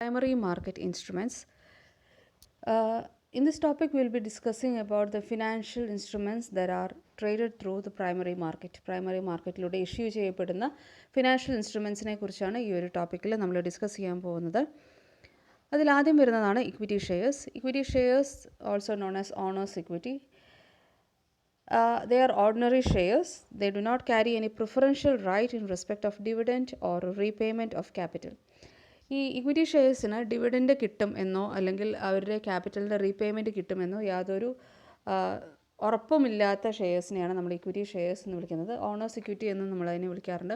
Primary market instruments. In this topic, we'll be discussing about the financial instruments that are traded through the primary market. Primary marketലൂടെ issue ചെയ്യപ്പെടുന്ന financial ഇൻസ്ട്രുമെൻസിനെ കുറിച്ചാണ് ഈ ഒരു ടോപ്പിക്കിൽ നമ്മൾ ഡിസ്കസ് ചെയ്യാൻ പോകുന്നത്. അതിലാദ്യം വരുന്നതാണ് equity shares. Equity shares also known as owners equity. They are ordinary shares. They do not carry any preferential right in respect of dividend or repayment of capital. ഈ ഇക്വിറ്റി ഷെയർസിന് ഡിവിഡൻഡ് കിട്ടും എന്നോ അല്ലെങ്കിൽ അവരുടെ ക്യാപിറ്റലിൻ്റെ repayment കിട്ടുമെന്നോ യാതൊരു ഉറപ്പുമില്ലാത്ത ഷെയർസിനെയാണ് നമ്മൾ equity shares എന്ന് വിളിക്കുന്നത്. Owners equity എന്നും നമ്മളതിനെ വിളിക്കാറുണ്ട്.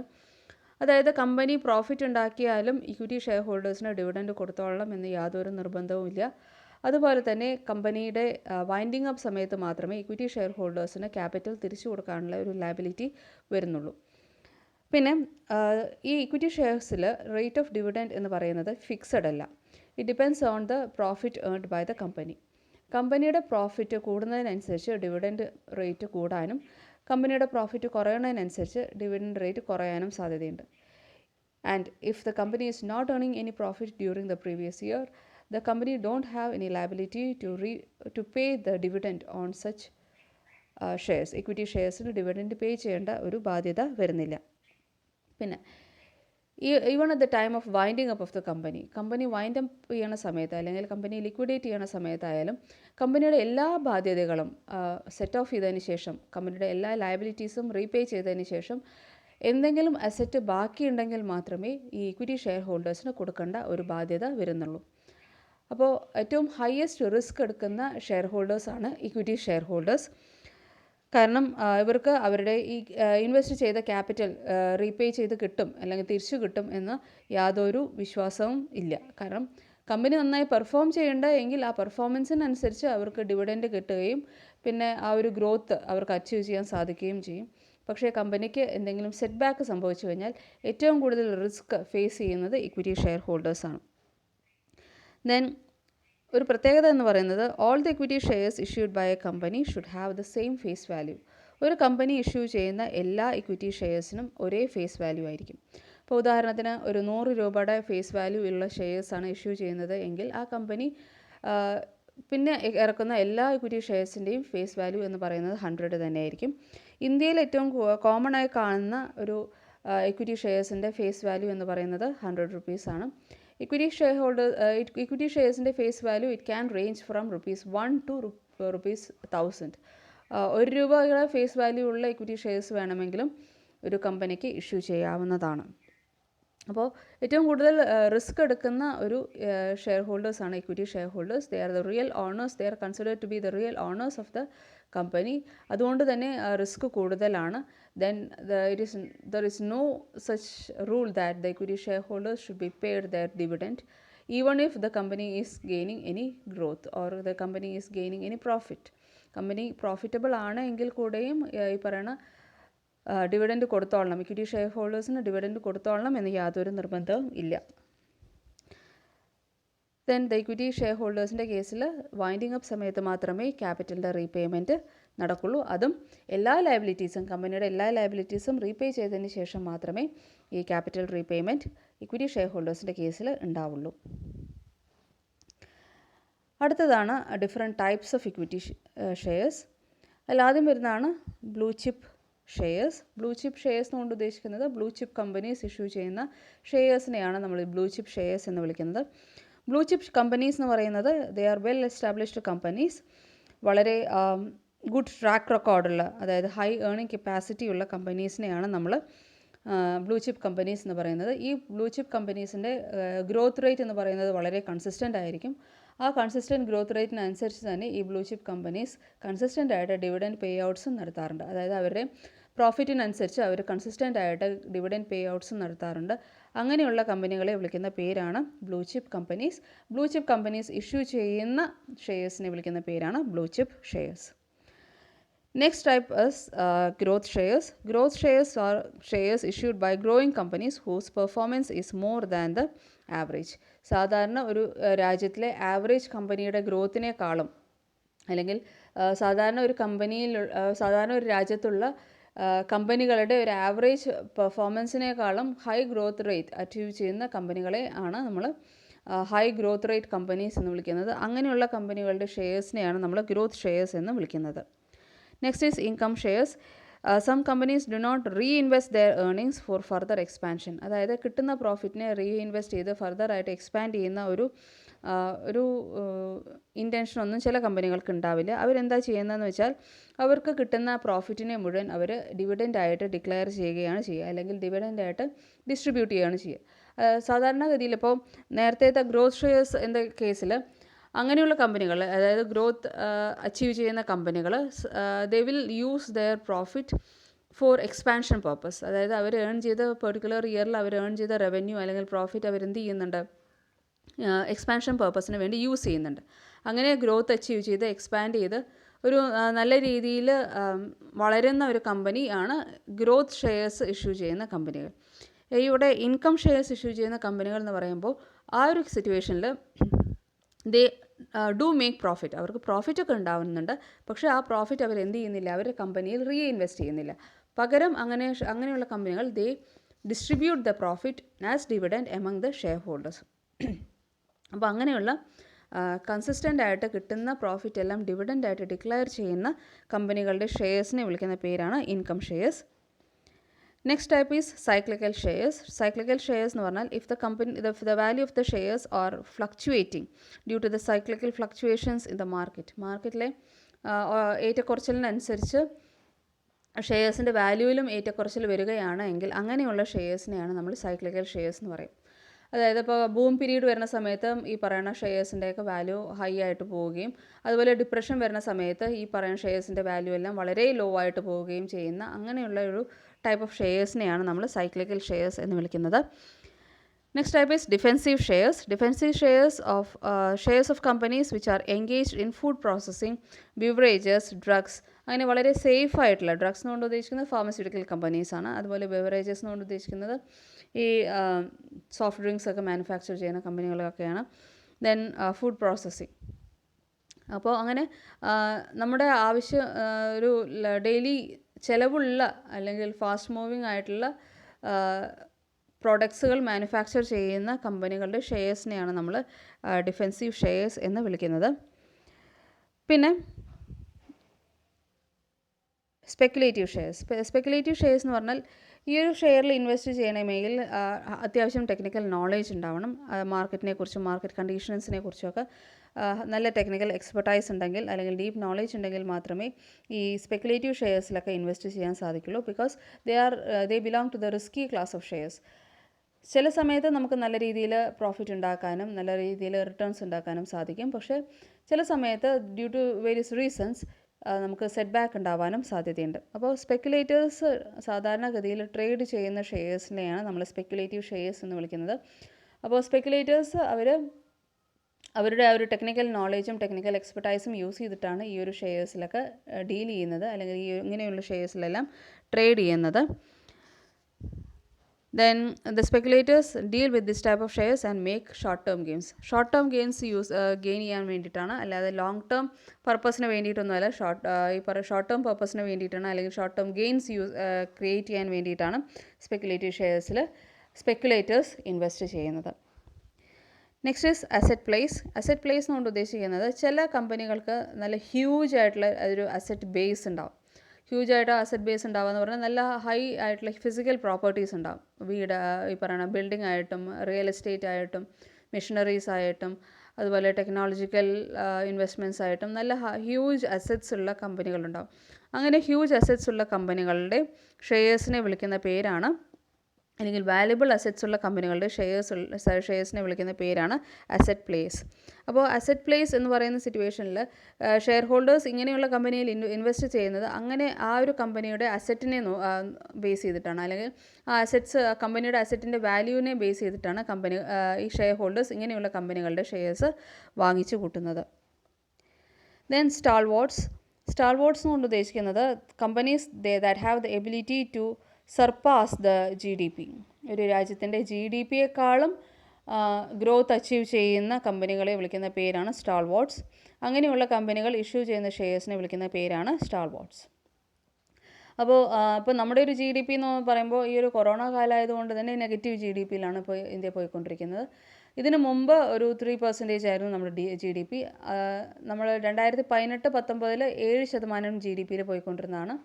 അതായത് കമ്പനി പ്രോഫിറ്റ് ഉണ്ടാക്കിയാലും ഇക്വിറ്റി ഷെയർ ഹോൾഡേഴ്സിന് ഡിവിഡൻഡ് കൊടുത്തോളണം എന്ന് യാതൊരു നിർബന്ധവുമില്ല. അതുപോലെ തന്നെ കമ്പനിയുടെ വൈൻഡിങ് അപ്പ് സമയത്ത് മാത്രമേ ഇക്വിറ്റി ഷെയർ ഹോൾഡേഴ്സിന് ക്യാപിറ്റൽ തിരിച്ചു കൊടുക്കാനുള്ള ഒരു ലയബിലിറ്റി വരുന്നുള്ളൂ. പിന്നെ ഈ ഇക്വിറ്റി ഷെയർസിൽ റേറ്റ് ഓഫ് ഡിവിഡൻഡ് എന്ന് പറയുന്നത് ഫിക്സഡ് അല്ല. It depends on the profit earned by the company. കമ്പനിയുടെ പ്രോഫിറ്റ് കൂടുന്നതിനനുസരിച്ച് ഡിവിഡൻഡ് റേറ്റ് കൂടാനും കമ്പനിയുടെ പ്രോഫിറ്റ് കുറയുന്നതിനനുസരിച്ച് ഡിവിഡൻഡ് റേറ്റ് കുറയാനും സാധ്യതയുണ്ട്. And if the company is not earning any profit during the previous year, the company don't have any liability to pay the dividend on such shares. Equity sharesന് dividend pay ചെയ്യേണ്ട ഒരു ബാധ്യത വരുന്നില്ല. പിന്നെ even at the time of winding up of the company wind up ചെയ്യണ സമയത്ത് അല്ലെങ്കിൽ company liquidate ചെയ്യണ സമയത്തായാലും കമ്പനിയുടെ എല്ലാ ബാധ്യതകളും സെറ്റ് ഓഫ് ചെയ്തതിന് ശേഷം, കമ്പനിയുടെ എല്ലാ ലയബിലിറ്റീസും റീപേ ചെയ്തതിന് ശേഷം എന്തെങ്കിലും അസറ്റ് ബാക്കിയുണ്ടെങ്കിൽ മാത്രമേ ഈ ഇക്വിറ്റി ഷെയർ ഹോൾഡേഴ്സിന് കൊടുക്കേണ്ട ഒരു ബാധ്യത വരുന്നുള്ളൂ. അപ്പോൾ ഏറ്റവും ഹയസ്റ്റ് റിസ്ക് എടുക്കുന്ന ഷെയർ ഹോൾഡേഴ്സാണ് ഇക്വിറ്റി ഷെയർ ഹോൾഡേഴ്സ്. കാരണം ഇവർക്ക് അവരുടെ ഈ ഇൻവെസ്റ്റ് ചെയ്ത ക്യാപിറ്റൽ റീപേ ചെയ്ത് കിട്ടും അല്ലെങ്കിൽ തിരിച്ചു കിട്ടും എന്ന് യാതൊരു വിശ്വാസവും ഇല്ല. കാരണം കമ്പനി നന്നായി പെർഫോം ചെയ്യേണ്ട എങ്കിൽ ആ പെർഫോമൻസിനനുസരിച്ച് അവർക്ക് ഡിവിഡൻഡ് കിട്ടുകയും പിന്നെ ആ ഒരു ഗ്രോത്ത് അവർക്ക് അച്ചീവ് ചെയ്യാൻ സാധിക്കുകയും ചെയ്യും. പക്ഷേ കമ്പനിക്ക് എന്തെങ്കിലും സെറ്റ് ബാക്ക് സംഭവിച്ചു കഴിഞ്ഞാൽ ഏറ്റവും കൂടുതൽ റിസ്ക് ഫേസ് ചെയ്യുന്നത് ഇക്വിറ്റി ഷെയർ ഹോൾഡേഴ്സാണ്. ദെൻ ഒരു പ്രത്യേകത എന്ന് പറയുന്നത് all the equity shares issued by a company should have the same face value. ഒരു കമ്പനി ഇഷ്യൂ ചെയ്യുന്ന എല്ലാ ഇക്വിറ്റി ഷെയർസിനും ഒരേ ഫേസ് വാല്യൂ ആയിരിക്കും. ഇപ്പോൾ ഉദാഹരണത്തിന് ഒരു 100 രൂപയുടെ ഫേസ് വാല്യൂ ഉള്ള ഷെയർസാണ് ഇഷ്യൂ ചെയ്യുന്നത് എങ്കിൽ ആ കമ്പനി പിന്നെ ഇറക്കുന്ന എല്ലാ ഇക്വിറ്റി ഷെയർസിൻ്റെയും ഫേസ് വാല്യൂ എന്ന് പറയുന്നത് 100 തന്നെയായിരിക്കും. ഇന്ത്യയിൽ ഏറ്റവും കോമൺ ആയി കാണുന്ന ഒരു ഇക്വിറ്റി ഷെയർസിൻ്റെ ഫേസ് വാല്യൂ എന്ന് പറയുന്നത് 100 റുപ്പീസാണ്. ഇക്വിറ്റി ഷെയർസിൻ്റെ face value it can range from ₹1 to ₹1000. 1 രൂപയുടെ ഫേസ് വാല്യൂ ഉള്ള ഇക്വിറ്റി ഷെയർസ് വേണമെങ്കിലും ഒരു കമ്പനിക്ക് ഇഷ്യൂ ചെയ്യാവുന്നതാണ്. അപ്പോൾ ഏറ്റവും കൂടുതൽ റിസ്ക് എടുക്കുന്ന ഒരു ഷെയർ ഹോൾഡേഴ്സാണ് equity shareholders. They are the real owners. They are considered to be the real owners of the company. അതുകൊണ്ട് തന്നെ റിസ്ക് കൂടുതലാണ്. Then there is no such rule that the equity shareholders should be paid their dividend even if the company is gaining any growth or the company is gaining any profit. Company profitable ആണ് എങ്കിൽ കൂടെയും ഈ പറയുന്ന dividend കൊടുത്തോളണം, equity share ഹോൾഡേഴ്സിന് dividend കൊടുത്തോളണം എന്ന് യാതൊരു നിർബന്ധവും ഇല്ല. Then the equity share ഹോൾഡേഴ്സിൻ്റെ കേസിൽ വൈൻഡിങ് അപ്പ് സമയത്ത് മാത്രമേ ക്യാപിറ്റലിൻ്റെ റീപേയ്മെൻറ്റ് നടക്കുള്ളൂ. അതും എല്ലാ ലയബിലിറ്റീസും കമ്പനിയുടെ എല്ലാ ലയബിലിറ്റീസും റീപേ ചെയ്തതിന് ശേഷം മാത്രമേ ഈ ക്യാപിറ്റൽ റീപേയ്മെൻറ്റ് ഇക്വിറ്റി ഷെയർ ഹോൾഡേഴ്സിൻ്റെ കേസിൽ ഉണ്ടാവുള്ളൂ. അടുത്തതാണ് different types of equity shares. അതിലാദ്യം വരുന്നതാണ് blue chip shares. Blue chip shares കൊണ്ട് ഉദ്ദേശിക്കുന്നത് ബ്ലൂ ചിപ്പ് കമ്പനീസ് ഇഷ്യൂ ചെയ്യുന്ന ഷെയർസിനെയാണ് നമ്മൾ ബ്ലൂ ചിപ്പ് ഷെയർസ് എന്ന് വിളിക്കുന്നത്. ബ്ലൂ ചിപ്പ് കമ്പനീസ് എന്ന് പറയുന്നത് they are well established companies. വളരെ ഗുഡ് ട്രാക്ക് റെക്കോർഡുള്ള, അതായത് ഹൈ ഏർണിംഗ് കപ്പാസിറ്റി ഉള്ള കമ്പനീസിനെയാണ് നമ്മൾ ബ്ലൂ ചിപ്പ് കമ്പനീസ് എന്ന് പറയുന്നത്. ഈ ബ്ലൂ ചിപ്പ് കമ്പനീസിൻ്റെ ഗ്രോത്ത് റേറ്റ് എന്ന് പറയുന്നത് വളരെ കൺസിസ്റ്റൻ്റ് ആയിരിക്കും. ആ കൺസിസ്റ്റൻറ്റ് ഗ്രോത്ത് റേറ്റിനനുസരിച്ച് തന്നെ ഈ ബ്ലൂ ചിപ്പ് കമ്പനീസ് കൺസിസ്റ്റൻ്റ് ആയിട്ട് ഡിവിഡൻഡ് പേ ഔട്ട്സും നടത്താറുണ്ട്. അതായത് അവരുടെ പ്രോഫിറ്റിനനുസരിച്ച് അവർ കൺസിസ്റ്റൻ്റ് ആയിട്ട് ഡിവിഡൻഡ് പേ ഔട്ട്സും നടത്താറുണ്ട്. അങ്ങനെയുള്ള കമ്പനികളെ വിളിക്കുന്ന പേരാണ് blue chip companies. Blue chip companies issue ചെയ്യുന്ന ഷെയർസിനെ വിളിക്കുന്ന പേരാണ് blue chip shares. Next type is growth shares. Growth shares are shares issued by growing companies whose performance is more than the average. സാധാരണ ഒരു രാജ്യത്തിലെ ആവറേജ് കമ്പനിയുടെ ഗ്രോത്തിനേക്കാളും അല്ലെങ്കിൽ സാധാരണ ഒരു രാജ്യത്തുള്ള കമ്പനികളുടെ ഒരു ആവറേജ് പെർഫോമൻസിനേക്കാളും ഹൈ ഗ്രോത്ത് റേറ്റ് അച്ചീവ് ചെയ്യുന്ന കമ്പനികളെ ആണ് നമ്മൾ ഹൈ ഗ്രോത്ത് റേറ്റ് കമ്പനീസ് എന്ന് വിളിക്കുന്നത്. അങ്ങനെയുള്ള കമ്പനികളുടെ ഷെയർസിനെയാണ് നമ്മൾ ഗ്രോത്ത് ഷെയർസ് എന്ന് വിളിക്കുന്നത്. Next is income shares. Some companies do not reinvest their earnings for further expansion. അതായത് കിട്ടുന്ന പ്രോഫിറ്റിനെ റീഇൻവെസ്റ്റ് ചെയ്ത് ഫർദറായിട്ട് എക്സ്പാൻഡ് ചെയ്യുന്ന ഒരു ഇൻറ്റൻഷനൊന്നും ചില കമ്പനികൾക്ക് ഉണ്ടാവില്ല. അവരെന്താ ചെയ്യുന്നതെന്ന് വെച്ചാൽ അവർക്ക് കിട്ടുന്ന പ്രോഫിറ്റിനെ മുഴുവൻ അവർ ഡിവിഡൻ്റായിട്ട് ഡിക്ലെയർ ചെയ്യുകയാണ് ചെയ്യുക, അല്ലെങ്കിൽ ഡിവിഡൻ്റായിട്ട് ഡിസ്ട്രിബ്യൂട്ട് ചെയ്യുകയാണ് ചെയ്യുക. സാധാരണഗതിയിൽ ഇപ്പോൾ നേരത്തെ ഗ്രോത്ത് ഷെയർസ് എന്ന കേസിൽ അങ്ങനെയുള്ള കമ്പനികൾ, അതായത് ഗ്രോത്ത് അച്ചീവ് ചെയ്യുന്ന കമ്പനികൾ, they will use there profit for expansion purpose. അതായത് അവർ ഏൺ ചെയ്ത പെർട്ടിക്കുലർ ഇയറിൽ അവർ ഏൺ ചെയ്ത റവന്യൂ അല്ലെങ്കിൽ പ്രോഫിറ്റ് അവരെന്ത് ചെയ്യുന്നുണ്ട്, എക്സ്പാൻഷൻ പർപ്പസിന് വേണ്ടി യൂസ് ചെയ്യുന്നുണ്ട്. അങ്ങനെ ഗ്രോത്ത് അച്ചീവ് ചെയ്ത് എക്സ്പാൻഡ് ചെയ്ത് ഒരു നല്ല രീതിയിൽ വളരുന്ന ഒരു കമ്പനി ആണ് ഗ്രോത്ത് ഷെയർസ് ഇഷ്യൂ ചെയ്യുന്ന കമ്പനികൾ. ഇവിടെ ഇൻകം ഷെയർസ് ഇഷ്യൂ ചെയ്യുന്ന കമ്പനികൾ എന്ന് പറയുമ്പോൾ ആ ഒരു സിറ്റുവേഷനിൽ ദേ ഡു മേക്ക് പ്രോഫിറ്റ്. അവർക്ക് പ്രോഫിറ്റൊക്കെ ഉണ്ടാവുന്നുണ്ട്, പക്ഷേ ആ പ്രോഫിറ്റ് അവർ എന്ത് ചെയ്യുന്നില്ല, അവർ കമ്പനിയിൽ റീഇൻവെസ്റ്റ് ചെയ്യുന്നില്ല. പകരം അങ്ങനെയുള്ള കമ്പനികൾ they distribute the profit as dividend among the shareholders. അപ്പോൾ അങ്ങനെയുള്ള കൺസിസ്റ്റൻ്റ് ആയിട്ട് കിട്ടുന്ന പ്രോഫിറ്റ് എല്ലാം ഡിവിഡൻ്റായിട്ട് ഡിക്ലെയർ ചെയ്യുന്ന കമ്പനികളുടെ ഷെയർസിനെ വിളിക്കുന്ന പേരാണ് income shares. Next type is cyclical shares. Cyclical shares എന്ന് പറഞ്ഞാൽ if the value of the shares are fluctuating due to the cyclical fluctuations in the മാർക്കറ്റിലെ ഏറ്റക്കുറച്ചിലിനനുസരിച്ച് ഷെയർസിൻ്റെ വാല്യൂവിലും ഏറ്റക്കുറച്ചിൽ വരികയാണ് എങ്കിൽ അങ്ങനെയുള്ള ഷെയർസിനെയാണ് നമ്മൾ സൈക്ലിക്കൽ ഷെയർസ് എന്ന് പറയും. അതായത് ഇപ്പോൾ ബൂം പീരീഡ് വരുന്ന സമയത്ത് ഈ പറയുന്ന ഷെയർസിൻ്റെയൊക്കെ വാല്യൂ ഹൈ ആയിട്ട് പോവുകയും അതുപോലെ ഡിപ്രഷൻ വരുന്ന സമയത്ത് ഈ പറയുന്ന ഷെയർസിൻ്റെ വാല്യൂ എല്ലാം വളരെ ലോ ആയിട്ട് പോവുകയും ചെയ്യുന്ന അങ്ങനെയുള്ള ഒരു ടൈപ്പ് ഓഫ് ഷെയർസിനെയാണ് നമ്മൾ സൈക്ലിക്കൽ ഷെയർസ് എന്ന് വിളിക്കുന്നത്. Next type is defensive shares. Defensive shares of companies which are engaged in food processing, beverages, drugs. അങ്ങനെ വളരെ സേഫ് ആയിട്ടുള്ള, ഡ്രഗ്സ് എന്നുകൊണ്ട് ഉദ്ദേശിക്കുന്നത് ഫാർമസ്യൂട്ടിക്കൽ കമ്പനീസാണ്. അതുപോലെ ബിവറേജസ് എന്നുകൊണ്ട് ഉദ്ദേശിക്കുന്നത് ഈ സോഫ്റ്റ് ഡ്രിങ്ക്സ് ഒക്കെ മാനുഫാക്ചർ ചെയ്യുന്ന കമ്പനികളൊക്കെയാണ്. Then food processing. അപ്പോൾ അങ്ങനെ നമ്മുടെ ഒരു ഡെയിലി ചിലവുള്ള അല്ലെങ്കിൽ ഫാസ്റ്റ് മൂവിങ് ആയിട്ടുള്ള പ്രോഡക്ട്സുകൾ മാനുഫാക്ചർ ചെയ്യുന്ന കമ്പനികളുടെ ഷെയർസിനെയാണ് നമ്മൾ ഡിഫെൻസീവ് ഷെയർസ് എന്ന് വിളിക്കുന്നത്. പിന്നെ സ്പെക്കുലേറ്റീവ് ഷെയർസ്. സ്പെക്കുലേറ്റീവ് ഷെയർസ് എന്ന് പറഞ്ഞാൽ ഈ ഒരു ഷെയറിൽ ഇൻവെസ്റ്റ് ചെയ്യണമെങ്കിൽ അത്യാവശ്യം ടെക്നിക്കൽ നോളേജ് ഉണ്ടാവണം. മാർക്കറ്റിനെ കുറിച്ചും മാർക്കറ്റ് കണ്ടീഷൻസിനെ കുറിച്ചൊക്കെ നല്ല ടെക്നിക്കൽ എക്സ്പെർട്ടൈസ് ഉണ്ടെങ്കിൽ അല്ലെങ്കിൽ ഡീപ്പ് നോളേജ് ഉണ്ടെങ്കിൽ മാത്രമേ ഈ സ്പെക്കുലേറ്റീവ് ഷെയർസിലൊക്കെ ഇൻവെസ്റ്റ് ചെയ്യാൻ സാധിക്കുള്ളൂ. Because they belong to the risky class of shares. ചില സമയത്ത് നമുക്ക് നല്ല രീതിയിൽ പ്രോഫിറ്റ് ഉണ്ടാക്കാനും നല്ല രീതിയിൽ റിട്ടേൺസ് ഉണ്ടാക്കാനും സാധിക്കും. പക്ഷേ ചില സമയത്ത് ഡ്യൂ ടു വേരിയസ് റീസൺസ് നമുക്ക് സെറ്റ് ബാക്ക് ഉണ്ടാവാനും സാധ്യതയുണ്ട്. അപ്പോൾ സ്പെക്കുലേറ്റേഴ്സ് സാധാരണഗതിയിൽ ട്രേഡ് ചെയ്യുന്ന ഷെയർസിനെയാണ് നമ്മൾ സ്പെക്കുലേറ്റീവ് ഷെയർസ് എന്ന് വിളിക്കുന്നത്. അപ്പോൾ സ്പെക്കുലേറ്റേഴ്സ് അവരുടെ ആ ഒരു ടെക്നിക്കൽ നോളേജും ടെക്നിക്കൽ എക്സ്പെർട്ടൈസും യൂസ് ചെയ്തിട്ടാണ് ഈ ഒരു ഷെയർസിലൊക്കെ ഡീൽ ചെയ്യുന്നത്, അല്ലെങ്കിൽ ഇങ്ങനെയുള്ള ഷെയർസിലെല്ലാം ട്രേഡ് ചെയ്യുന്നത്. Then the speculators deal with this type of shares and make short term gains. Short term gains gain ചെയ്യാൻ വേണ്ടിയിട്ടാണ്, അല്ലാതെ ലോങ് ടേം പർപ്പസിന് വേണ്ടിയിട്ടൊന്നുമല്ല. ഷോർട്ട് ടേം പർപ്പസിന് വേണ്ടിയിട്ടാണ്, അല്ലെങ്കിൽ ഷോർട്ട് ടേം ഗെയിൻസ് ക്രിയേറ്റ് ചെയ്യാൻ വേണ്ടിയിട്ടാണ് സ്പെക്കുലേറ്റീവ് ഷെയർസിൽ സ്പെക്കുലേറ്റേഴ്സ് ഇൻവെസ്റ്റ് ചെയ്യുന്നത്. Next is asset place. Asset place എന്നുകൊണ്ട് ഉദ്ദേശിക്കുന്നത് ചില കമ്പനികൾക്ക് നല്ല ഹ്യൂജ് ആയിട്ടുള്ള ഒരു അസറ്റ് ബേസ് ഉണ്ടാവും. ഹ്യൂജ് ആയിട്ട് അസറ്റ് ബേസ് ഉണ്ടാവുക എന്ന് പറഞ്ഞാൽ നല്ല ഹൈ ആയിട്ടുള്ള ഫിസിക്കൽ പ്രോപ്പർട്ടീസ് ഉണ്ടാവും. വീട്, ഈ പറയുന്ന ബിൽഡിംഗ് ആയിട്ടും റിയൽ എസ്റ്റേറ്റ് ആയിട്ടും മെഷീനറീസ് ആയിട്ടും അതുപോലെ ടെക്നോളജിക്കൽ ഇൻവെസ്റ്റ്മെൻറ്റ്സ് ആയിട്ടും നല്ല ഹ്യൂജ് അസറ്റ്സ് ഉള്ള കമ്പനികളുണ്ടാവും. അങ്ങനെ ഹ്യൂജ് അസറ്റ്സ് ഉള്ള കമ്പനികളുടെ ഷെയർസിനെ വിളിക്കുന്ന പേരാണ്, അല്ലെങ്കിൽ വാല്യുബിൾ അസറ്റ്സ് ഉള്ള കമ്പനികളുടെ ഷെയർസിനെ വിളിക്കുന്ന പേരാണ് അസറ്റ് പ്ലേസ്. അപ്പോൾ അസറ്റ് പ്ലേസ് എന്ന് പറയുന്ന സിറ്റുവേഷനിൽ ഷെയർ ഹോൾഡേഴ്സ് ഇങ്ങനെയുള്ള കമ്പനിയിൽ ഇൻവെസ്റ്റ് ചെയ്യുന്നത് അങ്ങനെ ആ ഒരു കമ്പനിയുടെ അസറ്റിനെ ബേസ് ചെയ്തിട്ടാണ്, അല്ലെങ്കിൽ ആ കമ്പനിയുടെ അസറ്റിൻ്റെ വാല്യൂവിനെ ബേസ് ചെയ്തിട്ടാണ് ഈ ഷെയർ ഹോൾഡേഴ്സ് ഇങ്ങനെയുള്ള കമ്പനികളുടെ ഷെയർസ് വാങ്ങിച്ചു കൂട്ടുന്നത്. ദെൻ സ്റ്റാൾവാർട്സ് കൊണ്ട് ഉദ്ദേശിക്കുന്നത് companies that have the ability to surpass the GDP. ഒരു രാജ്യത്തിൻ്റെ GDPയെക്കാളും ഗ്രോത്ത് അച്ചീവ് ചെയ്യുന്ന കമ്പനികളെ വിളിക്കുന്ന പേരാണ് സ്റ്റാൾവാർട്സ്. അങ്ങനെയുള്ള കമ്പനികൾ ഇഷ്യൂ ചെയ്യുന്ന ഷെയർസിനെ വിളിക്കുന്ന പേരാണ് സ്റ്റാൾവാർട്സ്. അപ്പോൾ നമ്മുടെ ഒരു GDP എന്ന് പറയുമ്പോൾ ഈ ഒരു കൊറോണ കാലമായതുകൊണ്ട് തന്നെ നെഗറ്റീവ് GDPയിലാണ് ഇപ്പോൾ ഇന്ത്യ പോയിക്കൊണ്ടിരിക്കുന്നത്. ഇതിന് മുമ്പ് ഒരു 3% ആയിരുന്നു നമ്മുടെ GDP. നമ്മൾ 2018-19 7% GDP പോയിക്കൊണ്ടിരുന്നതാണ്.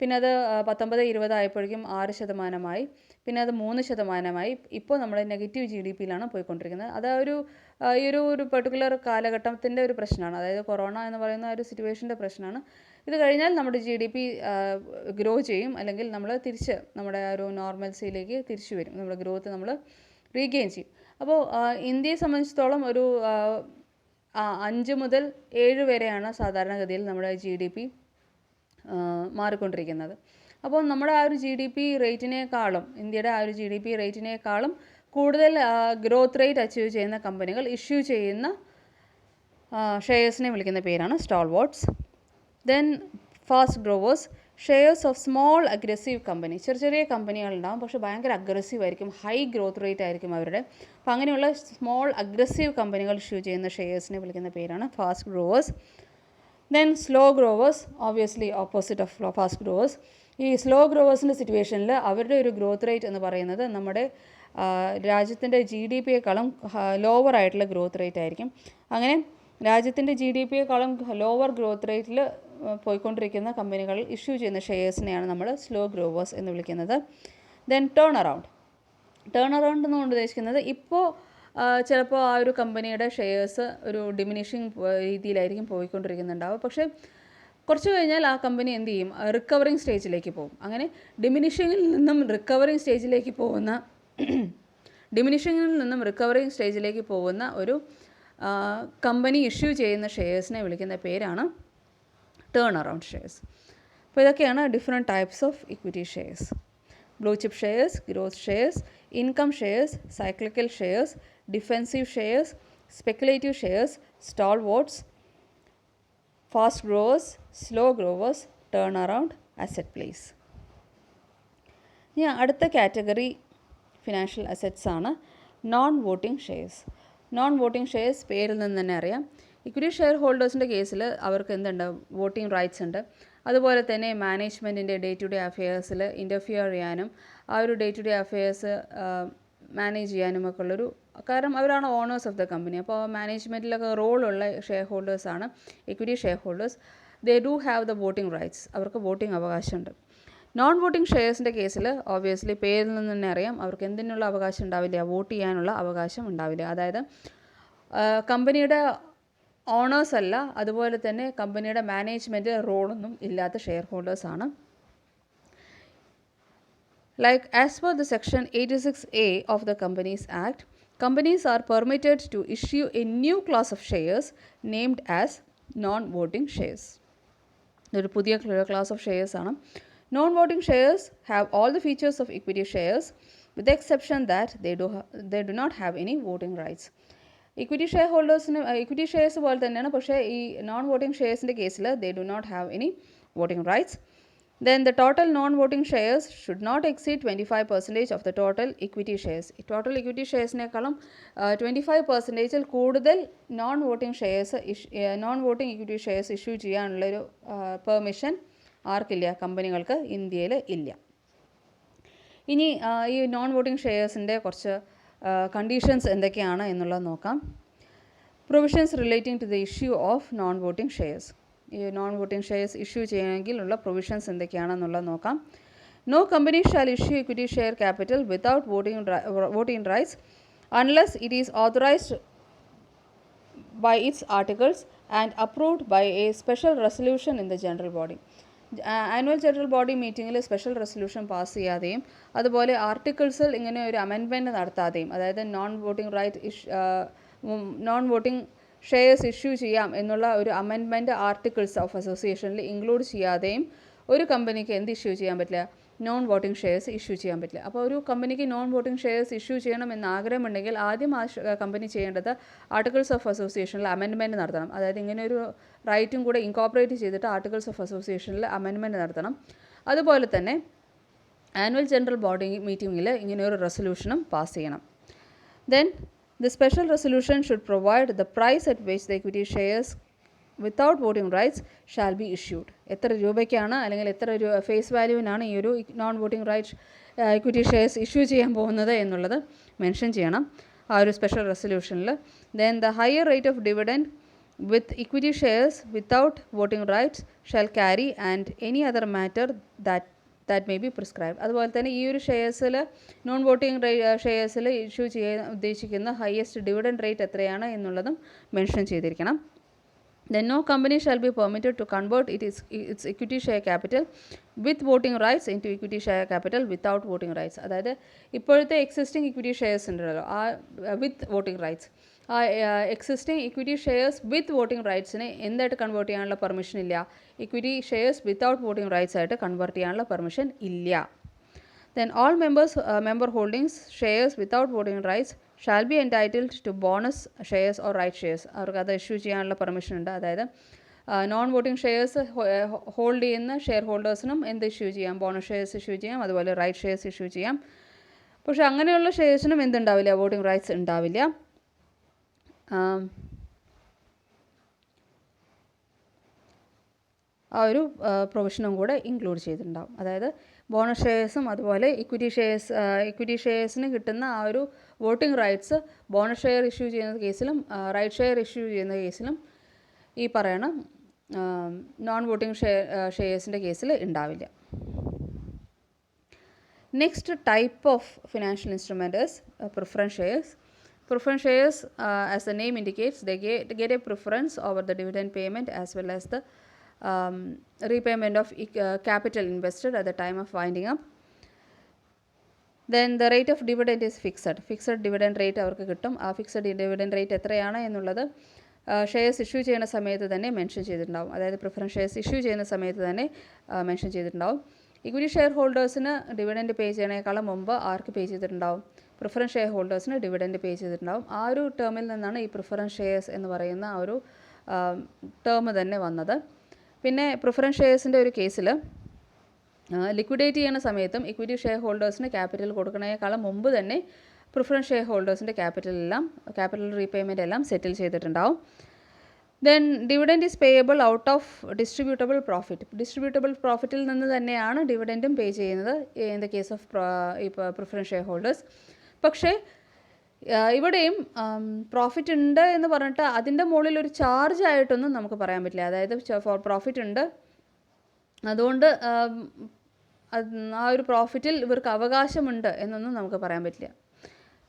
പിന്നെ അത് 19-20 ആയപ്പോഴേക്കും 6%, പിന്നെ അത് 3%. ഇപ്പോൾ നമ്മൾ നെഗറ്റീവ് GDPയിലാണ് പോയിക്കൊണ്ടിരിക്കുന്നത്. അത് ഈ ഒരു പെർട്ടിക്കുലർ കാലഘട്ടത്തിൻ്റെ ഒരു പ്രശ്നമാണ്. അതായത് കൊറോണ എന്ന് പറയുന്ന ഒരു സിറ്റുവേഷൻ്റെ പ്രശ്നമാണ്. ഇത് കഴിഞ്ഞാൽ നമ്മുടെ GDP ഗ്രോ ചെയ്യും, അല്ലെങ്കിൽ നമ്മൾ തിരിച്ച് നമ്മുടെ ഒരു നോർമൽസിയിലേക്ക് തിരിച്ചു വരും. നമ്മുടെ ഗ്രോത്ത് നമ്മൾ റീഗെയിൻ ചെയ്യും. അപ്പോൾ ഇന്ത്യയെ സംബന്ധിച്ചിടത്തോളം ഒരു 5 മുതൽ 7 വരെയാണ് സാധാരണഗതിയിൽ നമ്മുടെ GDP മാറിക്കൊണ്ടിരിക്കുന്നത്. അപ്പോൾ നമ്മുടെ ആ ഒരു GDP റേറ്റിനേക്കാളും, ഇന്ത്യയുടെ ആ ഒരു GDP റേറ്റിനേക്കാളും കൂടുതൽ ഗ്രോത്ത് റേറ്റ് അച്ചീവ് ചെയ്യുന്ന കമ്പനികൾ ഇഷ്യൂ ചെയ്യുന്ന ഷെയർസിനെ വിളിക്കുന്ന പേരാണ് stalwarts. Then fast growers, shares of small aggressive company. ചെറിയ കമ്പനികളുണ്ടാകും, പക്ഷേ ഭയങ്കര അഗ്രസീവ് ആയിരിക്കും, ഹൈ ഗ്രോത്ത് റേറ്റ് ആയിരിക്കും അവരുടെ. അപ്പോൾ അങ്ങനെയുള്ള സ്മോൾ അഗ്രസീവ് കമ്പനികൾ ഇഷ്യൂ ചെയ്യുന്ന ഷെയർസിനെ വിളിക്കുന്ന പേരാണ് fast growers. Then slow growers, obviously opposite of fast growers. ഈ സ്ലോ ഗ്രോവേഴ്സിൻ്റെ സിറ്റുവേഷനിൽ അവരുടെ ഒരു ഗ്രോത്ത് റേറ്റ് എന്ന് പറയുന്നത് നമ്മുടെ രാജ്യത്തിൻ്റെ GDPയെക്കാളും ലോവർ ആയിട്ടുള്ള ഗ്രോത്ത് റേറ്റ് ആയിരിക്കും. അങ്ങനെ രാജ്യത്തിൻ്റെ GDPയെക്കാളും ലോവർ ഗ്രോത്ത് റേറ്റിൽ പോയിക്കൊണ്ടിരിക്കുന്ന കമ്പനികൾ ഇഷ്യൂ ചെയ്യുന്ന ഷെയർസിനെയാണ് നമ്മൾ സ്ലോ ഗ്രോവേഴ്സ് എന്ന് വിളിക്കുന്നത്. ദെൻ ടേൺ അറൗണ്ട് എന്നുകൊണ്ട് ഉദ്ദേശിക്കുന്നത് ഇപ്പോൾ ചിലപ്പോൾ ആ ഒരു കമ്പനിയുടെ ഷെയർസ് ഒരു ഡിമിനിഷിങ് രീതിയിലായിരിക്കും പോയിക്കൊണ്ടിരിക്കുന്നുണ്ടാവും. പക്ഷേ കുറച്ച് കഴിഞ്ഞാൽ ആ കമ്പനി എന്ത് ചെയ്യും, റിക്കവറിങ് സ്റ്റേജിലേക്ക് പോകും. അങ്ങനെ ഡിമിനിഷിങ്ങിൽ നിന്നും റിക്കവറിങ് സ്റ്റേജിലേക്ക് പോകുന്ന ഒരു കമ്പനി ഇഷ്യൂ ചെയ്യുന്ന ഷെയർസിനെ വിളിക്കുന്ന പേരാണ് ടേൺ അറൗണ്ട് ഷെയർസ്. അപ്പോൾ ഇതൊക്കെയാണ് different types of equity shares. Blue chip shares, growth shares, income shares, cyclical shares, defensive shares, speculative shares, stalwarts, fast growers, slow growers, turn around, asset plays. ഇനി അടുത്ത category financial assets ആണ് non voting shares. Non voting shares പേരിൽ നിന്ന് തന്നെ അറിയാം. Equity share ഹോൾഡേഴ്സിൻ്റെ കേസിൽ അവർക്ക് എന്തുണ്ട്, വോട്ടിംഗ് റൈറ്റ്സ് ഉണ്ട്. അതുപോലെ തന്നെ മാനേജ്മെൻറ്റിൻ്റെ ഡേ ടു ഡേ അഫെയേഴ്സിൽ ഇൻ്റർഫിയർ ചെയ്യാനും ആ ഒരു day to day affairs manage ചെയ്യാനും ഒക്കെ ഉള്ളൊരു, കാരണം അവരാണ് ഓണേഴ്സ് ഓഫ് ദ കമ്പനി. അപ്പോൾ മാനേജ്മെൻറ്റിലൊക്കെ റോളുള്ള ഷെയർ ഹോൾഡേഴ്സാണ് equity shareholders. They do have the voting rights, അവർക്ക് വോട്ടിംഗ് അവകാശമുണ്ട്. നോൺ വോട്ടിംഗ് ഷെയർസിൻ്റെ കേസിൽ ഓബ്വിയസ്ലി പേരിൽ നിന്ന് തന്നെ അറിയാം, അവർക്ക് എന്തിനുള്ള അവകാശം ഉണ്ടാവില്ല, വോട്ട് ചെയ്യാനുള്ള അവകാശം ഉണ്ടാവില്ല. അതായത് കമ്പനിയുടെ ഓണേഴ്സ് അല്ല, അതുപോലെ തന്നെ കമ്പനിയുടെ മാനേജ്മെൻറ്റ് റോളൊന്നും ഇല്ലാത്ത share ഹോൾഡേഴ്സാണ്. Like as per the section 86A of the Companies Act, companies are permitted to issue a new class of shares named as non-voting shares. ഒരു പുതിയ ക്ലാസ് ഓഫ് ഷെയർസ് ആണ്. Non voting shares have all the features of equity shares with exception that they do not have any voting rights. Equity share ഹോൾഡേഴ്സിന് equity shares പോലെ തന്നെയാണ്, പക്ഷേ ഈ non voting ഷെയർസിൻ്റെ കേസിൽ they do not have any voting rights. Then the total non-voting shares should not exceed 25% of the total equity shares. Total equity sharesനേക്കാളും 25%-ൽ കൂടുതൽ non voting equity shares issue ചെയ്യാനുള്ളൊരു permission ആർക്കില്ല, കമ്പനികൾക്ക് ഇന്ത്യയിൽ ഇല്ല. ഇനി ഈ നോൺ വോട്ടിംഗ് ഷെയർസിൻ്റെ കുറച്ച് കണ്ടീഷൻസ് എന്തൊക്കെയാണ് എന്നുള്ളത് നോക്കാം. Provisions relating to the issue of non voting shares. ഈ നോൺ വോട്ടിംഗ് ഷെയർസ് ഇഷ്യൂ ചെയ്യണമെങ്കിൽ ഉള്ള പ്രൊവിഷൻസ് എന്തൊക്കെയാണെന്നുള്ളത് നോക്കാം. No company shall issue equity share capital without voting rights unless it is authorised by its articles and approved by a special resolution in the general body. Annual general body മീറ്റിങ്ങിൽ special resolution pass ചെയ്യാതെയും അതുപോലെ ആർട്ടിക്കിൾസിൽ ഇങ്ങനെ ഒരു amendment നടത്താതെയും, അതായത് non voting shares issue ചെയ്യാം എന്നുള്ള ഒരു അമെൻഡ്മെൻറ്റ് ആർട്ടിക്കിൾസ് ഓഫ് അസോസിയേഷനിൽ ഇൻക്ലൂഡ് ചെയ്യാതെയും ഒരു കമ്പനിക്ക് എന്ത് ഇഷ്യൂ ചെയ്യാൻ പറ്റില്ല, നോൺ വോട്ടിംഗ് ഷെയർസ് ഇഷ്യൂ ചെയ്യാൻ പറ്റില്ല. അപ്പോൾ ഒരു കമ്പനിക്ക് നോൺ വോട്ടിംഗ് ഷെയർസ് ഇഷ്യൂ ചെയ്യണമെന്ന് ആഗ്രഹമുണ്ടെങ്കിൽ ആദ്യം ആ കമ്പനി ചെയ്യേണ്ടത് ആർട്ടിക്കിൾസ് ഓഫ് അസോസിയേഷനിൽ അമെൻഡ്മെൻറ്റ് നടത്തണം. അതായത് ഇങ്ങനെ ഒരു റൈറ്റും കൂടെ ഇൻകോപ്പറേറ്റ് ചെയ്തിട്ട് ആർട്ടിക്കിൾസ് ഓഫ് അസോസിയേഷനിൽ അമെൻഡ്മെൻറ്റ് നടത്തണം. അതുപോലെ തന്നെ ആനുവൽ ജനറൽ ബോഡി മീറ്റിങ്ങിൽ ഇങ്ങനെ ഒരു റെസൊല്യൂഷനും പാസ് ചെയ്യണം. Then the special resolution should provide the price at which the equity shares without voting rights shall be issued. എത്ര രൂപയ്ക്കാണ് അല്ലെങ്കിൽ എത്ര ഫേസ് വാല്യൂവിനാണ് ഈ ഒരു non voting right equity shares issue ചെയ്യാൻ പോകുന്നത് എന്നുള്ളത് മെൻഷൻ ചെയ്യണം. ആ ഒരു സ്പെഷ്യൽ റെസൊല്യൂഷനിൽ. Then the higher rate of dividend with equity shares without voting rights shall carry and any other matter that may be prescribed. അതുപോലെ തന്നെ ഈ ഒരു ഷെയർസിൽ നോൺ വോട്ടിംഗ് ഷെയർസിൽ ഇഷ്യൂ ചെയ്യാൻ ഉദ്ദേശിക്കുന്ന ഹയസ്റ്റ് ഡിവിഡൻഡ് റേറ്റ് എത്രയാണ് എന്നുള്ളതും മെൻഷൻ ചെയ്തിരിക്കണം. Then no company shall be permitted to convert its equity share capital with voting rights into equity share capital without voting rights. അതായത് ഇപ്പോഴത്തെ എക്സിസ്റ്റിംഗ് ഇക്വിറ്റി ഷെയർസ് ഉണ്ടല്ലോ ആ വിത്ത് voting rights, ആ existing equity shares വിത്ത് voting റൈറ്റ്സിനെ എന്തായിട്ട് convert ചെയ്യാനുള്ള permission ഇല്ല. Equity shares without voting rights ആയിട്ട് convert ചെയ്യാനുള്ള പെർമിഷൻ ഇല്ല. Then all member holdings shares without voting rights shall be entitled to bonus shares or right shares. അവർക്ക് അത് issue ചെയ്യാനുള്ള permission ഉണ്ട്. അതായത് നോൺ വോട്ടിംഗ് ഷെയർസ് ഹോൾഡ് ചെയ്യുന്ന ഷെയർ ഹോൾഡേഴ്സിനും എന്ത് ഇഷ്യൂ ചെയ്യാം, ബോണസ് ഷെയർസ് ഇഷ്യൂ ചെയ്യാം, അതുപോലെ റൈറ്റ് ഷെയർസ് ഇഷ്യൂ ചെയ്യാം. പക്ഷേ അങ്ങനെയുള്ള ഷെയർസിനും എന്തുണ്ടാവില്ല, വോട്ടിംഗ് റൈറ്റ്സ് ഉണ്ടാവില്ല. ആ ഒരു പ്രൊവിഷനും കൂടെ ഇൻക്ലൂഡ് ചെയ്തിട്ടുണ്ടാവും. അതായത് ബോണസ് ഷെയർസും അതുപോലെ ഇക്വിറ്റി ഷെയർസിന് കിട്ടുന്ന ആ ഒരു voting rights bonus share issue ചെയ്യുന്ന കേസിലും റൈറ്റ് ഷെയർ ഇഷ്യൂ ചെയ്യുന്ന കേസിലും ഈ പറയണ നോൺ വോട്ടിംഗ് ഷെയർസിൻ്റെ കേസിൽ ഉണ്ടാവില്ല. Next type of financial instrument is preference shares. Preference shares, as the name indicates, they get a preference over the dividend payment as well as the repayment of capital invested at the time of winding up. Then the rate of dividend is fixed dividend rate അവർക്ക് കിട്ടും. ആ fixed dividend rate എത്രയാണ് എന്നുള്ളത് shares issue ചെയ്യുന്ന സമയത്ത് തന്നെ mention ചെയ്തിട്ടുണ്ടാവും. അതായത് പ്രിഫറൻസ് ഷെയർസ് ഇഷ്യൂ ചെയ്യുന്ന സമയത്ത് തന്നെ മെൻഷൻ ചെയ്തിട്ടുണ്ടാവും. ഇക്വിറ്റി ഷെയർ ഹോൾഡേഴ്സിന് ഡിവിഡൻഡ് പേ ചെയ്യണേക്കാളും മുമ്പ് ആർക്ക് പേ ചെയ്തിട്ടുണ്ടാവും, പ്രിഫറൻസ് ഷെയർ ഹോൾഡേഴ്സിന് ഡിവിഡൻഡ് പേ ചെയ്തിട്ടുണ്ടാവും. ആ ഒരു ടേമിൽ നിന്നാണ് ഈ പ്രിഫറൻസ് ഷെയർസ് എന്ന് പറയുന്ന ആ ഒരു ടേം തന്നെ വന്നത്. പിന്നെ പ്രിഫറൻസ് ഷെയർസിൻ്റെ ഒരു കേസിൽ ലിക്വിഡേറ്റ് ചെയ്യുന്ന സമയത്തും ഇക്വിറ്റി ഷെയർ ഹോൾഡേഴ്സിന് ക്യാപിറ്റൽ കൊടുക്കുന്നതിനേക്കാളും മുമ്പ് തന്നെ പ്രിഫറൻസ് ഷെയർ ഹോൾഡേഴ്സിൻ്റെ ക്യാപിറ്റൽ റീപേയ്മെൻ്റ് എല്ലാം സെറ്റിൽ ചെയ്തിട്ടുണ്ടാവും. Then dividend is payable out of distributable പ്രോഫിറ്റിൽ നിന്ന് തന്നെയാണ് ഡിവിഡൻറ്റും പേ ചെയ്യുന്നത് in the case of preference share holders. പക്ഷേ ഇവിടെയും പ്രോഫിറ്റ് ഉണ്ട് എന്ന് പറഞ്ഞിട്ട് അതിൻ്റെ മുകളിൽ ഒരു ചാർജ് ആയിട്ടൊന്നും നമുക്ക് പറയാൻ പറ്റില്ല. അതായത് പ്രോഫിറ്റ് ഉണ്ട്, അതുകൊണ്ട് ആ ഒരു പ്രോഫിറ്റിൽ ഇവർക്ക് അവകാശമുണ്ട് എന്നൊന്നും നമുക്ക് പറയാൻ പറ്റില്ല.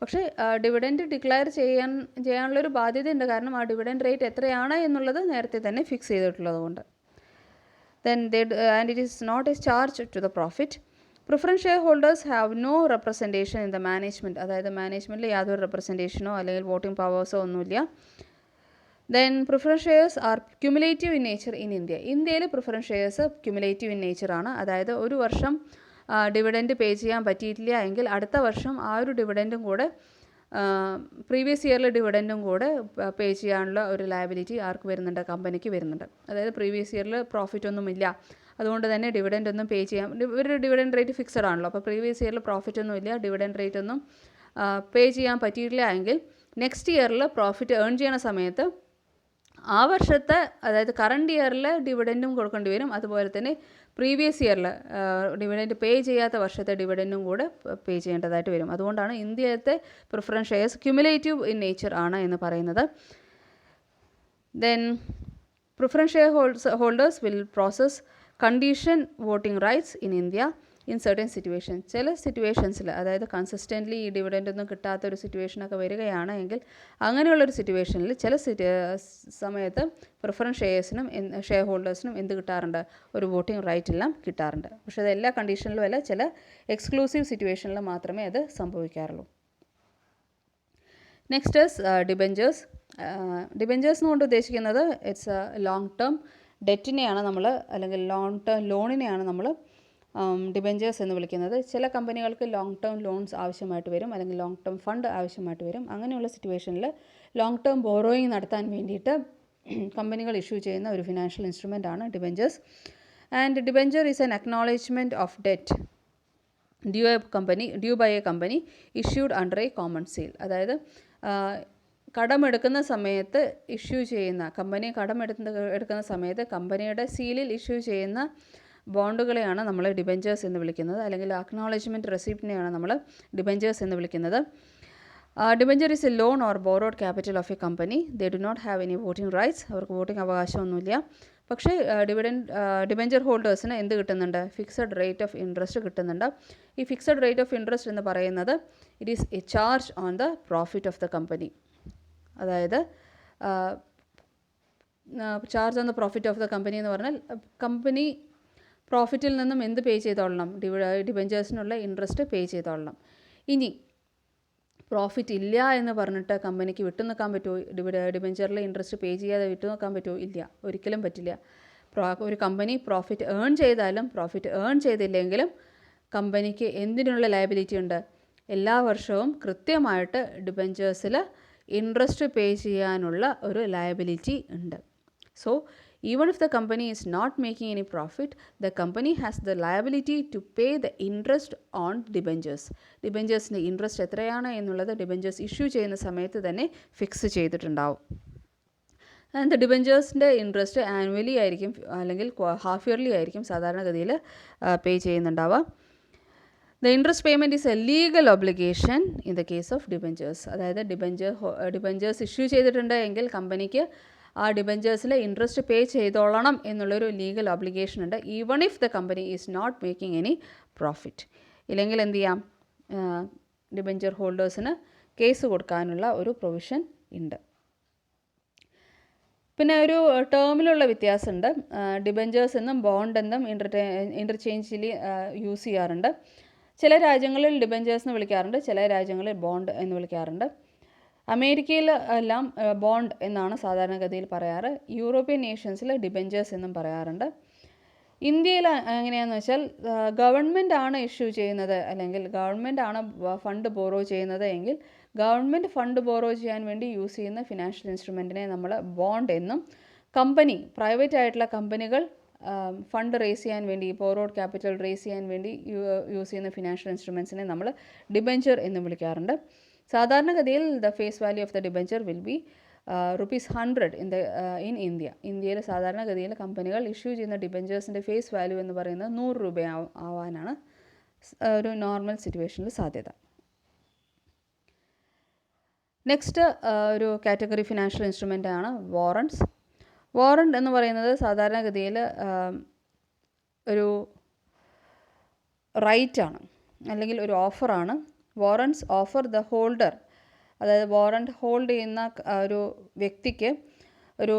പക്ഷേ ഡിവിഡൻഡ് ഡിക്ലെയർ ചെയ്യാനുള്ളൊരു ബാധ്യതയുണ്ട്. കാരണം ആ ഡിവിഡൻഡ് റേറ്റ് എത്രയാണ് എന്നുള്ളത് നേരത്തെ തന്നെ ഫിക്സ് ചെയ്തിട്ടുള്ളത് കൊണ്ട്. Then and it is not a charge to the profit. Preference share holders have no representation in the management. അതായത് മാനേജ്മെൻറ്റിൽ യാതൊരു റെപ്രസെൻറ്റേഷനോ അല്ലെങ്കിൽ വോട്ടിംഗ് പവേഴ്സോ ഒന്നുമില്ല. Then preference shares are cumulative in nature in India. ഇന്ത്യയിൽ പ്രിഫറൻസ് ഷെയർസ് ക്യുമുലേറ്റീവ് ഇൻ നേച്ചറാണ്. അതായത് ഒരു വർഷം ഡിവിഡൻഡ് പേ ചെയ്യാൻ പറ്റിയിട്ടില്ല എങ്കിൽ അടുത്ത വർഷം ആ ഒരു ഡിവിഡൻറ്റും കൂടെ പ്രീവിയസ് ഇയറിലെ ഡിവിഡൻറ്റും കൂടെ പേ ചെയ്യാനുള്ള ഒരു ലയബിലിറ്റി ആർക്ക് വരുന്നുണ്ട്, കമ്പനിക്ക് വരുന്നുണ്ട്. അതായത് പ്രീവിയസ് ഇയറിൽ പ്രോഫിറ്റ് ഒന്നുമില്ല, അതുകൊണ്ട് തന്നെ ഡിവിഡൻഡ് ഒന്നും പേ ചെയ്യാം. ഒരു ഡിവിഡൻഡ് റേറ്റ് ഫിക്സഡ് ആണല്ലോ. അപ്പോൾ പ്രീവിയസ് ഇയറിൽ പ്രോഫിറ്റ് ഒന്നുമില്ല, ഡിവിഡൻഡ് റേറ്റ് ഒന്നും പേ ചെയ്യാൻ പറ്റിയിട്ടില്ല എങ്കിൽ നെക്സ്റ്റ് ഇയറിൽ പ്രോഫിറ്റ് ഏൺ ചെയ്യണ സമയത്ത് ആ വർഷത്തെ, അതായത് കറണ്ട് ഇയറിൽ ഡിവിഡൻറ്റും കൊടുക്കേണ്ടി വരും. അതുപോലെ തന്നെ പ്രീവിയസ് ഇയറിൽ ഡിവിഡൻറ്റ് പേ ചെയ്യാത്ത വർഷത്തെ ഡിവിഡൻറ്റും കൂടെ പേ ചെയ്യേണ്ടതായിട്ട് വരും. അതുകൊണ്ടാണ് ഇന്ത്യയിലത്തെ preference shares cumulative in nature ആണ് എന്ന് പറയുന്നത്. Then preference share holders will process condition voting rights in India in certain situation. ചില സിറ്റുവേഷൻസിൽ, അതായത് കൺസിസ്റ്റൻ്റ്ലി ഈ ഡിവിഡൻഡ് ഒന്നും കിട്ടാത്തൊരു സിറ്റുവേഷനൊക്കെ വരികയാണ് എങ്കിൽ അങ്ങനെയുള്ളൊരു സിറ്റുവേഷനിൽ ചില സമയത്ത് പ്രിഫറൻസ് ഷെയർ ഹോൾഡേഴ്സിനും എന്ത് കിട്ടാറുണ്ട്, ഒരു വോട്ടിംഗ് റൈറ്റ് എല്ലാം കിട്ടാറുണ്ട്. പക്ഷേ അത് എല്ലാ കണ്ടീഷനിലും അല്ല, ചില എക്സ്ക്ലൂസീവ് സിറ്റുവേഷനിൽ മാത്രമേ അത് സംഭവിക്കാറുള്ളൂ. Next is debentures. ഡിബെഞ്ചേഴ്സ് കൊണ്ട് ഉദ്ദേശിക്കുന്നത് ഇറ്റ്സ് ലോങ് ടേം ഡെറ്റിനെയാണ് നമ്മൾ, അല്ലെങ്കിൽ ലോങ് ടേം ലോണിനെയാണ് നമ്മൾ ഡിബെഞ്ചേഴ്സ് എന്ന് വിളിക്കുന്നത്. ചില കമ്പനികൾക്ക് ലോങ് ടേം ലോൺസ് ആവശ്യമായിട്ട് വരും, അല്ലെങ്കിൽ ലോങ് ടേം ഫണ്ട് ആവശ്യമായിട്ട് വരും. അങ്ങനെയുള്ള സിറ്റുവേഷനിൽ ലോങ് ടേം ബോറോയിങ് നടത്താൻ വേണ്ടിയിട്ട് കമ്പനികൾ ഇഷ്യൂ ചെയ്യുന്ന ഒരു ഫിനാൻഷ്യൽ ഇൻസ്ട്രുമെൻ്റ് ആണ് debentures. And debenture is an acknowledgement of debt due by a company issued under a common seal. അതായത് കടമെടുക്കുന്ന സമയത്ത് ഇഷ്യൂ ചെയ്യുന്ന, കമ്പനി കടമെടുക്കുന്ന സമയത്ത് കമ്പനിയുടെ സീലിൽ ഇഷ്യൂ ചെയ്യുന്ന ബോണ്ടുകളെയാണ് നമ്മൾ ഡിബെഞ്ചേഴ്സ് എന്ന് വിളിക്കുന്നത്, അല്ലെങ്കിൽ അക്നോളജ്മെൻറ്റ് റെസിപ്റ്റിനെയാണ് നമ്മൾ ഡിബെഞ്ചേഴ്സ് എന്ന് വിളിക്കുന്നത്. Debenture is a loan or borrowed capital of a company. They do not have any voting rights. അവർക്ക് വോട്ടിംഗ് അവകാശമൊന്നുമില്ല. പക്ഷേ ഡിബഞ്ചർ ഹോൾഡേഴ്സിന് എന്ത് കിട്ടുന്നുണ്ട്? ഫിക്സഡ് റേറ്റ് ഓഫ് ഇൻട്രസ്റ്റ് കിട്ടുന്നുണ്ട്. ഈ ഫിക്സഡ് റേറ്റ് ഓഫ് ഇൻട്രസ്റ്റ് എന്ന് പറയുന്നത് it is a charge on the profit of the company. അതായത് charge on the profit of the company എന്ന് പറഞ്ഞാൽ കമ്പനി പ്രോഫിറ്റിൽ നിന്നും എന്ത് പേ ചെയ്തോളണം? ഡിബഞ്ചേഴ്സിനുള്ള ഇൻട്രസ്റ്റ് പേ ചെയ്തോളണം. ഇനി പ്രോഫിറ്റ് ഇല്ല എന്ന് പറഞ്ഞിട്ട് കമ്പനിക്ക് വിട്ടു നിൽക്കാൻ പറ്റുമോ? ഡിബഞ്ചറിലെ ഇൻട്രസ്റ്റ് പേ ചെയ്യാതെ വിട്ടു നിൽക്കാൻ പറ്റുമോ? ഇല്ല, ഒരിക്കലും പറ്റില്ല. ഒരു കമ്പനി പ്രോഫിറ്റ് ഏൺ ചെയ്താലും പ്രോഫിറ്റ് ഏൺ ചെയ്തില്ലെങ്കിലും കമ്പനിക്ക് എന്തിനുള്ള ലയബിലിറ്റി ഉണ്ട്? എല്ലാ വർഷവും കൃത്യമായിട്ട് ഡിബഞ്ചേഴ്സിൽ ഇൻട്രസ്റ്റ് പേ ചെയ്യാനുള്ള ഒരു ലയബിലിറ്റി ഉണ്ട്. So even if the company is not making any profit, the company has the liability to pay the interest on debentures. ഡിബഞ്ചേഴ്സിൻ്റെ ഇൻട്രസ്റ്റ് എത്രയാണ് എന്നുള്ളത് ഡിബഞ്ചേഴ്സ് ഇഷ്യൂ ചെയ്യുന്ന സമയത്ത് തന്നെ ഫിക്സ് ചെയ്തിട്ടുണ്ടാവും. ആൻഡ് ഡിബഞ്ചേഴ്സിൻ്റെ ഇൻട്രസ്റ്റ് ആനുവലി ആയിരിക്കും അല്ലെങ്കിൽ ഹാഫ് ഇയർലി ആയിരിക്കും സാധാരണഗതിയിൽ പേ ചെയ്യുന്നുണ്ടാവുക. The interest payment is a legal obligation in the case of debentures. അതായത് ഡിബഞ്ചേഴ്സ് ഇഷ്യൂ ചെയ്തിട്ടുണ്ട് എങ്കിൽ കമ്പനിക്ക് ആ ഡിബഞ്ചേഴ്സിൽ ഇൻട്രസ്റ്റ് പേ ചെയ്തോളണം എന്നുള്ളൊരു ലീഗൽ ഒബ്ലിഗേഷൻ ഉണ്ട്, even if the company is not making any profit. ഇല്ലെങ്കിൽ എന്ത് ചെയ്യാം? ഡിബഞ്ചർ ഹോൾഡേഴ്സിന് കേസ് കൊടുക്കാനുള്ള ഒരു പ്രൊവിഷൻ ഉണ്ട്. പിന്നെ ഒരു ടേമിലുള്ള വ്യത്യാസമുണ്ട്. ഡിബഞ്ചേഴ്സ് എന്നും ബോണ്ട് എന്നും ഇൻ്റർചേഞ്ചിലി യൂസ് ചെയ്യാറുണ്ട്. ചില രാജ്യങ്ങളിൽ ഡിബഞ്ചേഴ്സ് എന്ന് വിളിക്കാറുണ്ട്, ചില രാജ്യങ്ങളിൽ ബോണ്ട് എന്ന് വിളിക്കാറുണ്ട്. അമേരിക്കയിൽ എല്ലാം ബോണ്ട് എന്നാണ് സാധാരണഗതിയിൽ പറയാറ്. യൂറോപ്യൻ നേഷൻസിൽ ഡിബഞ്ചേഴ്സ് എന്നും പറയാറുണ്ട്. ഇന്ത്യയിൽ എങ്ങനെയാണെന്ന് വെച്ചാൽ ഗവൺമെൻറ് ആണ് ഇഷ്യൂ ചെയ്യുന്നത് അല്ലെങ്കിൽ ഗവൺമെൻറ് ആണ് ഫണ്ട് ബോറോ ചെയ്യുന്നത് എങ്കിൽ ഗവൺമെൻറ് ഫണ്ട് ബോറോ ചെയ്യാൻ വേണ്ടി യൂസ് ചെയ്യുന്ന ഫിനാൻഷ്യൽ ഇൻസ്ട്രുമെൻറ്റിനെ നമ്മൾ ബോണ്ട് എന്നും, പ്രൈവറ്റ് ആയിട്ടുള്ള കമ്പനികൾ ഫണ്ട് റേസ് ചെയ്യാൻ വേണ്ടി, ബോറോഡ് ക്യാപിറ്റൽ റേസ് ചെയ്യാൻ വേണ്ടി യൂസ് ചെയ്യുന്ന ഫിനാൻഷ്യൽ ഇൻസ്ട്രുമെൻസിനെ നമ്മൾ ഡിബഞ്ചർ എന്ന് വിളിക്കാറുണ്ട്. സാധാരണഗതിയിൽ the face value of the debenture will be ₹100 in India. ഇന്ത്യയിൽ സാധാരണഗതിയിൽ കമ്പനികൾ ഇഷ്യൂ ചെയ്യുന്ന ഡിബഞ്ചേഴ്സിൻ്റെ ഫേസ് വാല്യൂ എന്ന് പറയുന്നത് ₹100 ആവാനാണ് ഒരു നോർമൽ സിറ്റുവേഷനിൽ സാധ്യത. നെക്സ്റ്റ് ഒരു കാറ്റഗറി ഫിനാൻഷ്യൽ ഇൻസ്ട്രുമെൻ്റ് ആണ് വാറണ്ട്സ്. വാറണ്ട് എന്ന് പറയുന്നത് സാധാരണഗതിയിൽ ഒരു റൈറ്റാണ് അല്ലെങ്കിൽ ഒരു ഓഫറാണ്. വാറണ്ട്സ് ഓഫർ ദ ഹോൾഡർ, അതായത് വാറണ്ട് ഹോൾഡ് ചെയ്യുന്ന ഒരു വ്യക്തിക്ക് ഒരു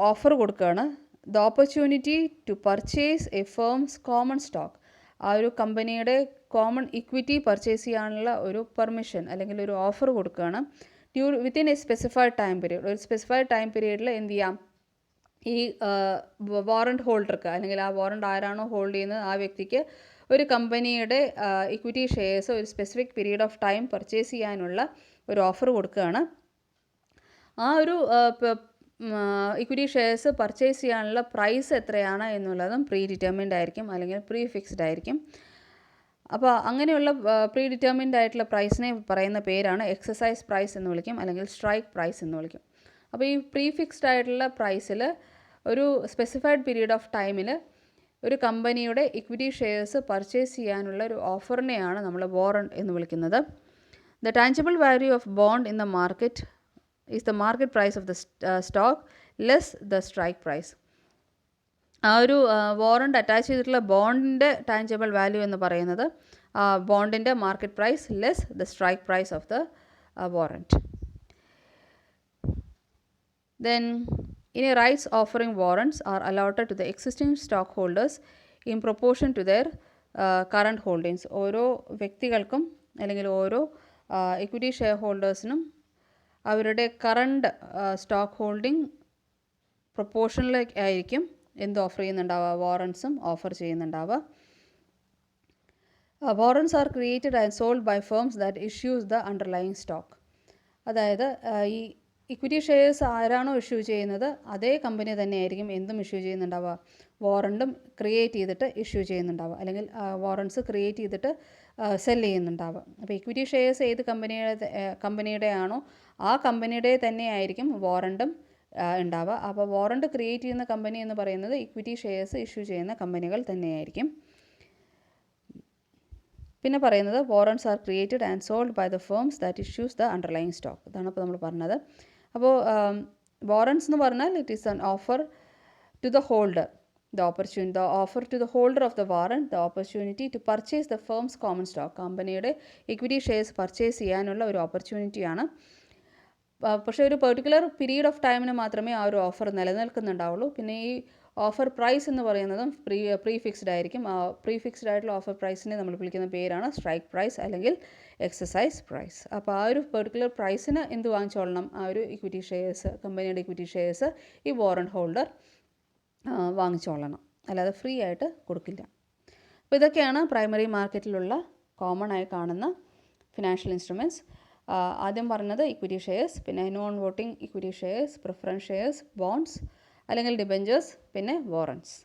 ഓഫർ കൊടുക്കുകയാണ്. The opportunity to purchase a firm's common stock. ആ ഒരു കമ്പനിയുടെ കോമൺ ഇക്വിറ്റി പർച്ചേസ് ചെയ്യാനുള്ള ഒരു പെർമിഷൻ അല്ലെങ്കിൽ ഒരു ഓഫർ കൊടുക്കുകയാണ്. Within A specified time period. ഒരു സ്പെസിഫൈഡ് ടൈം പീരീഡിൽ എന്ത് ചെയ്യാം? ഈ വാറണ്ട് ഹോൾഡർക്ക് അല്ലെങ്കിൽ ആ വാറണ്ട് ആരാണോ ഹോൾഡ് ചെയ്യുന്നത് ആ വ്യക്തിക്ക് ഒരു കമ്പനിയുടെ ഇക്വിറ്റി ഷെയർസ് ഒരു specific period of time purchase ചെയ്യാനുള്ള ഒരു ഓഫർ കൊടുക്കുകയാണ്. ആ ഒരു ഇക്വിറ്റി ഷെയർസ് പർച്ചേസ് ചെയ്യാനുള്ള പ്രൈസ് എത്രയാണ് എന്നുള്ളതും പ്രീ ഡിറ്റർമിൻഡ് ആയിരിക്കും അല്ലെങ്കിൽ പ്രീ ഫിക്സ്ഡ് ആയിരിക്കും. അപ്പോൾ അങ്ങനെയുള്ള പ്രീ ഡിറ്റർമിൻഡ് ആയിട്ടുള്ള പ്രൈസിനെ പറയുന്ന പേരാണ് എക്സസൈസ് പ്രൈസ് എന്ന് വിളിക്കും അല്ലെങ്കിൽ സ്ട്രൈക്ക് പ്രൈസ് എന്ന് വിളിക്കും. അപ്പോൾ ഈ പ്രീ ഫിക്സ്ഡ് ആയിട്ടുള്ള പ്രൈസിൽ ഒരു സ്പെസിഫൈഡ് പീരീഡ് ഓഫ് ടൈമിൽ ഒരു കമ്പനിയുടെ ഇക്വിറ്റി ഷെയർസ് പർച്ചേസ് ചെയ്യാനുള്ള ഒരു ഓഫറിനെയാണ് നമ്മൾ വാറണ്ട് എന്ന് വിളിക്കുന്നത്. The tangible value of bond in the market is the market price of the stock less the strike price. ആ ഒരു വാറണ്ട് അറ്റാച്ച് ചെയ്തിട്ടുള്ള ബോണ്ടിൻ്റെ ടാഞ്ചിബിൾ വാല്യൂ എന്ന് പറയുന്നത് ബോണ്ടിൻ്റെ market price less the strike price of the warrant. Then any rights offering warrants are allotted to the existing stockholders in proportion to their current holdings. ഓരോ വ്യക്തികൾക്കും അല്ലെങ്കിൽ ഓരോ ഇക്വിറ്റി ഷെയർ ഹോൾഡേഴ്സിനും അവരുടെ current stock holding പ്രൊപ്പോർഷനിലേക്ക് ആയിരിക്കും എന്ത് offer ചെയ്യുന്നുണ്ടാവുക? വാറണ്ട്സും ഓഫർ ചെയ്യുന്നുണ്ടാവുക. Warrants are created and sold by firms that issues the underlying stock. അതായത് ഈ ഇക്വിറ്റി ഷെയർസ് ആരാണോ ഇഷ്യൂ ചെയ്യുന്നത് അതേ കമ്പനി തന്നെയായിരിക്കും എന്തും ഇഷ്യൂ ചെയ്യുന്നുണ്ടാവുക. വാറണ്ടും ക്രിയേറ്റ് ചെയ്തിട്ട് ഇഷ്യൂ ചെയ്യുന്നുണ്ടാവുക അല്ലെങ്കിൽ വാറണ്ട്സ് ക്രിയേറ്റ് ചെയ്തിട്ട് സെൽ ചെയ്യുന്നുണ്ടാവുക. അപ്പോൾ ഇക്വിറ്റി ഷെയർസ് ഏത് കമ്പനിയുടെ ആണോ ആ കമ്പനിയുടെ തന്നെയായിരിക്കും വാറണ്ടും ഉണ്ടാവുക. അപ്പോൾ വാറണ്ട് ക്രിയേറ്റ് ചെയ്യുന്ന കമ്പനി എന്ന് പറയുന്നത് ഇക്വിറ്റി ഷെയർസ് ഇഷ്യൂ ചെയ്യുന്ന കമ്പനികൾ തന്നെയായിരിക്കും. പിന്നെ പറയുന്നത് warrants are created and sold by the firms that issues the underlying stock. ഇതാണ് ഇപ്പോൾ നമ്മൾ പറഞ്ഞത്. അപ്പോൾ വാറൻറ്റ്സ് എന്ന് പറഞ്ഞാൽ it is an offer to the holder, the offer to the holder of the warrant the opportunity to purchase the firm's common stock. കമ്പനിയുടെ equity shares purchase ചെയ്യാനുള്ള ഒരു ഓപ്പർച്യൂണിറ്റിയാണ്. പക്ഷേ ഒരു പെർട്ടിക്കുലർ പീരീഡ് ഓഫ് ടൈമിന് മാത്രമേ ആ ഒരു ഓഫർ നിലനിൽക്കുന്നുണ്ടാവുള്ളൂ. പിന്നെ ഈ ഓഫർ പ്രൈസ് എന്ന് പറയുന്നതും പ്രീ ഫിക്സ്ഡ് ആയിരിക്കും. പ്രീ ഫിക്സ്ഡ് ആയിട്ടുള്ള ഓഫർ പ്രൈസിനെ നമ്മൾ വിളിക്കുന്ന പേരാണ് സ്ട്രൈക്ക് പ്രൈസ് അല്ലെങ്കിൽ എക്സസൈസ് പ്രൈസ്. അപ്പോൾ ആ ഒരു പെർട്ടിക്കുലർ പ്രൈസിന് എന്ത് വാങ്ങിച്ചോളണം? ആ ഒരു ഇക്വിറ്റി ഷെയർസ്, കമ്പനിയുടെ ഇക്വിറ്റി ഷെയർസ് ഈ വാറന്റ് ഹോൾഡർ വാങ്ങിച്ചോളണം, അല്ലാതെ ഫ്രീ ആയിട്ട് കൊടുക്കില്ല. അപ്പോൾ ഇതൊക്കെയാണ് പ്രൈമറി മാർക്കറ്റിലുള്ള കോമൺ ആയി കാണുന്ന ഫിനാൻഷ്യൽ ഇൻസ്ട്രുമെൻറ്റ്സ്. ആദ്യം പറഞ്ഞത് ഇക്വിറ്റി ഷെയർസ്, പിന്നെ non voting equity shares, preference shares, bonds അല്ലെങ്കിൽ ഡിബെഞ്ചേഴ്സ്, പിന്നെ വാറൻറ്റ്സ്.